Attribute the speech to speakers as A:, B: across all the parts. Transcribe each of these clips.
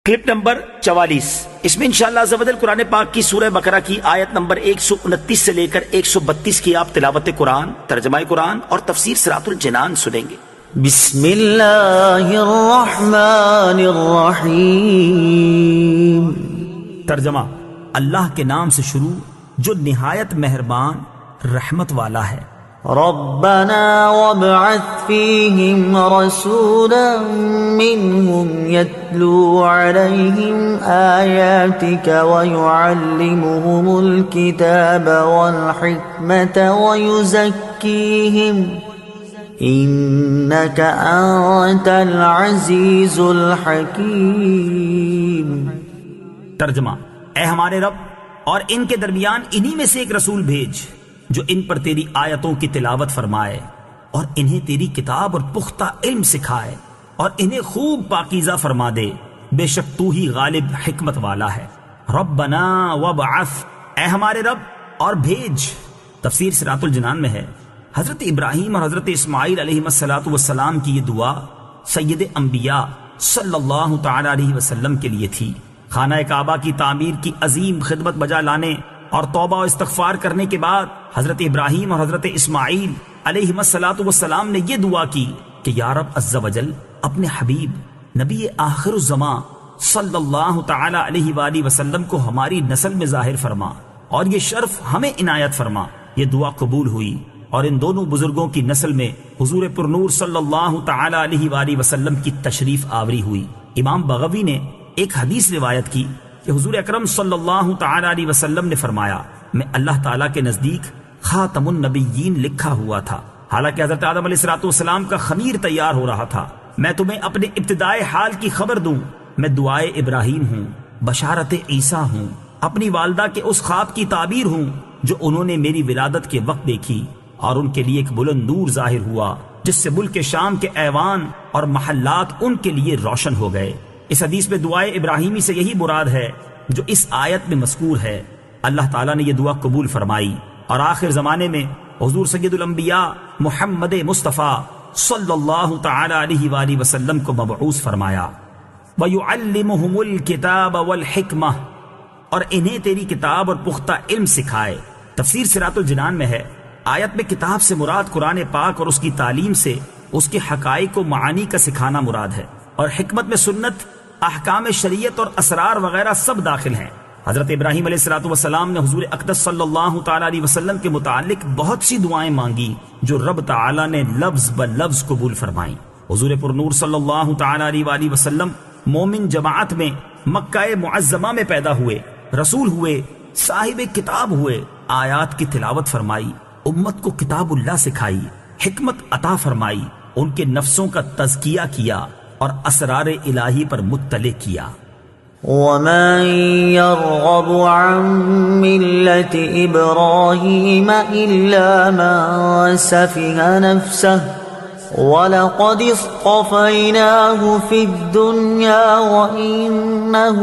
A: Clip number 44 اس میں انشاءاللہ عز و جل قرآن پاک کی سورہ بقرہ کی آیت نمبر 129 سے لے کر 132 کی آپ تلاوت قرآن، ترجمہ قرآن اور تفسیر صراط الجنان سنیں گے۔
B: بسم اللہ الرحمن الرحیم۔
C: ترجمہ: اللہ کے نام سے شروع جو نہایت مہربان رحمت والا ہے۔
B: ربنا وابعث فیہم رسولا منہم یتلو علیہم آیاتک ویعلمہم الکتاب والحکمت ویزکیہم انک انت العزیز الحکیم۔
C: ترجمہ: اے ہمارے رب، اور ان کے درمیان انہی میں سے ایک رسول بھیج جو ان پر تیری آیتوں کی تلاوت فرمائے اور انہیں تیری کتاب اور پختہ علم سکھائے اور انہیں خوب پاکیزہ فرما دے، بے شک تو ہی غالب حکمت والا ہے۔ ربنا وابعث، اے ہمارے رب اور بھیج۔ تفسیر صراط الجنان میں ہے حضرت ابراہیم اور حضرت اسماعیل علیہ السلام کی یہ دعا سید انبیاء صلی اللہ تعالی علیہ وسلم کے لیے تھی۔ خانہ کعبہ کی تعمیر کی عظیم خدمت بجا لانے اور توبہ و استغفار کرنے کے بعد حضرت ابراہیم اور حضرت اسماعیل علیہ السلام نے یہ دعا کی کہ یا رب عز و جل اپنے حبیب نبی آخر الزمان صلی اللہ تعالی علیہ وآلہ وسلم کو ہماری نسل میں ظاہر فرما اور یہ شرف ہمیں عنایت فرما۔ یہ دعا قبول ہوئی اور ان دونوں بزرگوں کی نسل میں حضور پرنور صلی اللہ تعالی علیہ وآلہ وسلم کی تشریف آوری ہوئی۔ امام بغوی نے ایک حدیث روایت کی کہ حضور اکرم صلی اللہ تعالی علیہ وسلم نے فرمایا، میں اللہ تعالیٰ کے نزدیک خاتم النبیین لکھا ہوا تھا، حالانکہ حضرت آدم علیہ السلام کا خمیر تیار ہو رہا تھا۔ میں تمہیں اپنے ابتدائے حال کی خبر دوں، میں دعائے ابراہیم ہوں، بشارت عیسیٰ ہوں، اپنی والدہ کے اس خواب کی تعبیر ہوں جو انہوں نے میری ولادت کے وقت دیکھی، اور ان کے لیے ایک بلند نور ظاہر ہوا جس سے ملک شام کے ایوان اور محلات ان کے لیے روشن ہو گئے۔ اس حدیث میں دعائے ابراہیمی سے یہی مراد ہے جو اس آیت میں مذکور ہے۔ اللہ تعالیٰ نے یہ دعا قبول فرمائی اور آخر زمانے میں حضور سید الانبیاء محمد مصطفیٰ صلی اللہ تعالی علیہ وآلہ وسلم کو مبعوث فرمایا۔ وَيُعَلِّمُهُمُ الْكِتَابَ وَالْحِكْمَةَ، اور انہیں تیری کتاب اور پختہ علم سکھائے۔ تفسیر صراط الجنان میں ہے آیت میں کتاب سے مراد قرآن پاک اور اس کی تعلیم سے اس کے حقائق و معانی کا سکھانا مراد ہے، اور حکمت میں سنت، احکام شریعت اور اسرار وغیرہ سب داخل ہیں۔ حضرت ابراہیم علیہ السلام نے حضور اقدس صلی اللہ تعالی علیہ وسلم کے متعلق بہت سی دعائیں مانگی جو رب تعالی نے لفظ بلفظ قبول فرمائیں۔ حضور پرنور صلی اللہ تعالی علیہ وآلہ وسلم مومن جماعت میں مکہ معظمہ میں پیدا ہوئے، رسول ہوئے، صاحب کتاب ہوئے، آیات کی تلاوت فرمائی، امت کو کتاب اللہ سکھائی، حکمت عطا فرمائی، ان کے نفسوں کا تزکیہ کیا اور اسرار الہی پر مطلع کیا۔
B: وَمَن يَرْغَبُ عَن مِّلَّةِ إِبْرَاهِيمَ إِلَّا مَن سَفِهَ نَفْسَهُ وَلَقَدِ اصْطَفَيْنَاهُ فِي الدُّنْيَا وَإِنَّهُ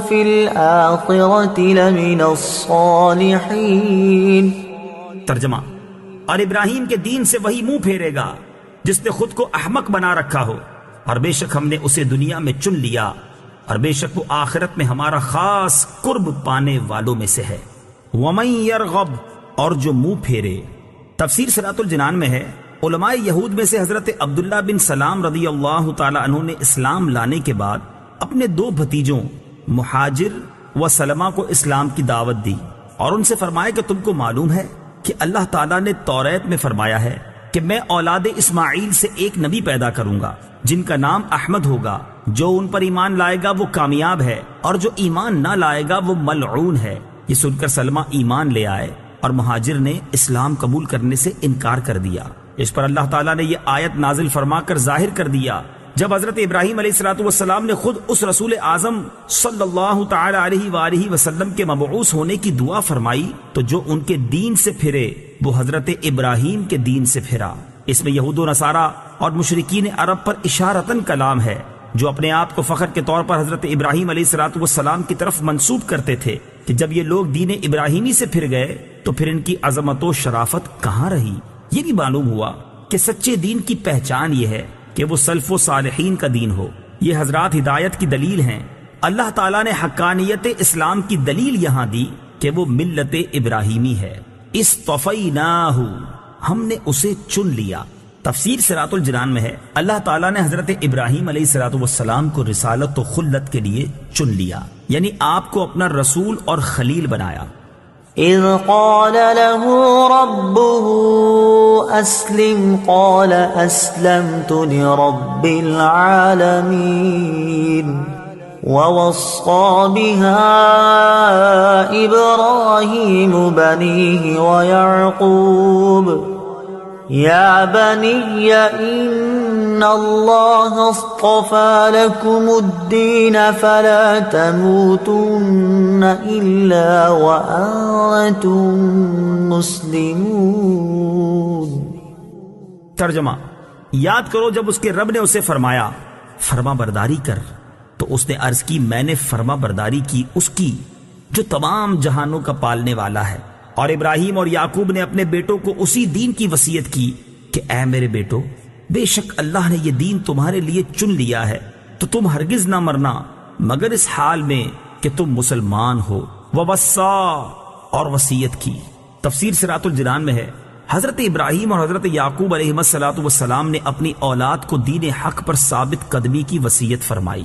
B: فِي الْآخِرَةِ لَمِنَ الصَّالِحِينَ۔
C: ترجمہ: اور ابراہیم کے دین سے وہی منہ پھیرے گا جس نے خود کو احمق بنا رکھا ہو، اور بے شک ہم نے اسے دنیا میں چن لیا، اور بے شک وہ آخرت میں ہمارا خاص قرب پانے والوں میں سے ہے۔ وَمَن يَرْغَبْ، اور جو منہ پھیرے۔ تفسیر صراط الجنان میں ہے علماء یہود میں سے حضرت عبداللہ بن سلام رضی اللہ تعالی عنہ نے اسلام لانے کے بعد اپنے دو بھتیجوں مہاجر و سلمہ کو اسلام کی دعوت دی، اور ان سے فرمایا کہ تم کو معلوم ہے کہ اللہ تعالیٰ نے توریت میں فرمایا ہے کہ میں اولاد اسماعیل سے ایک نبی پیدا کروں گا جن کا نام احمد ہوگا، جو ان پر ایمان لائے گا وہ کامیاب ہے اور جو ایمان نہ لائے گا وہ ملعون ہے۔ یہ سن کر سلمہ ایمان لے آئے اور مہاجر نے اسلام قبول کرنے سے انکار کر دیا۔ اس پر اللہ تعالیٰ نے یہ آیت نازل فرما کر ظاہر کر دیا جب حضرت ابراہیم علیہ السلام نے خود اس رسول اعظم صلی اللہ تعالی علیہ وآلہ وسلم کے مبعوث ہونے کی دعا فرمائی تو جو ان کے دین سے پھرے وہ حضرت ابراہیم کے دین سے پھرا۔ اس میں یہود و نصارہ اور مشرکین عرب پر اشارتاً کلام ہے جو اپنے آپ کو فخر کے طور پر حضرت ابراہیم علیہ السلام کی طرف منسوب کرتے تھے کہ جب یہ لوگ دین ابراہیمی سے پھر گئے تو پھر ان کی عظمت و شرافت کہاں رہی۔ یہ بھی معلوم ہوا کہ سچے دین کی پہچان یہ ہے کہ وہ سلف و صالحین کا دین ہو۔ یہ حضرات ہدایت کی دلیل ہیں اللہ تعالیٰ نے حقانیت اسلام کی دلیل یہاں دی کہ وہ ملت ابراہیمی ہے۔ اصطفیناہ، ہم نے اسے چن لیا۔ تفسیر صراط الجنان میں ہے اللہ تعالیٰ نے حضرت ابراہیم علیہ السلام کو رسالت و خلت کے لیے چن لیا، یعنی آپ کو اپنا رسول اور خلیل بنایا۔
B: اذ قال له ربه اسلم قال اسلمت لرب العالمين ووصى بها ابراهيم بنيه ويعقوب يا بني ان الله اصطفى لكم الدين فلا تموتن الا وانتم مسلمون۔
C: ترجمہ، یاد کرو جب اس کے رب نے اسے فرمایا فرما برداری کر، تو اس نے عرض کی میں نے فرما برداری کی اس کی جو تمام جہانوں کا پالنے والا ہے۔ اور ابراہیم اور یعقوب نے اپنے بیٹوں کو اسی دین کی وصیت کی کہ اے میرے بیٹو، بے شک اللہ نے یہ دین تمہارے لیے چن لیا ہے، تو تم ہرگز نہ مرنا مگر اس حال میں کہ تم مسلمان ہو۔ ووصا، اور وصیت کی۔ تفسیر صراط الجنان میں ہے حضرت ابراہیم اور حضرت یعقوب علیہ السلام نے اپنی اولاد کو دین حق پر ثابت قدمی کی وصیت فرمائی۔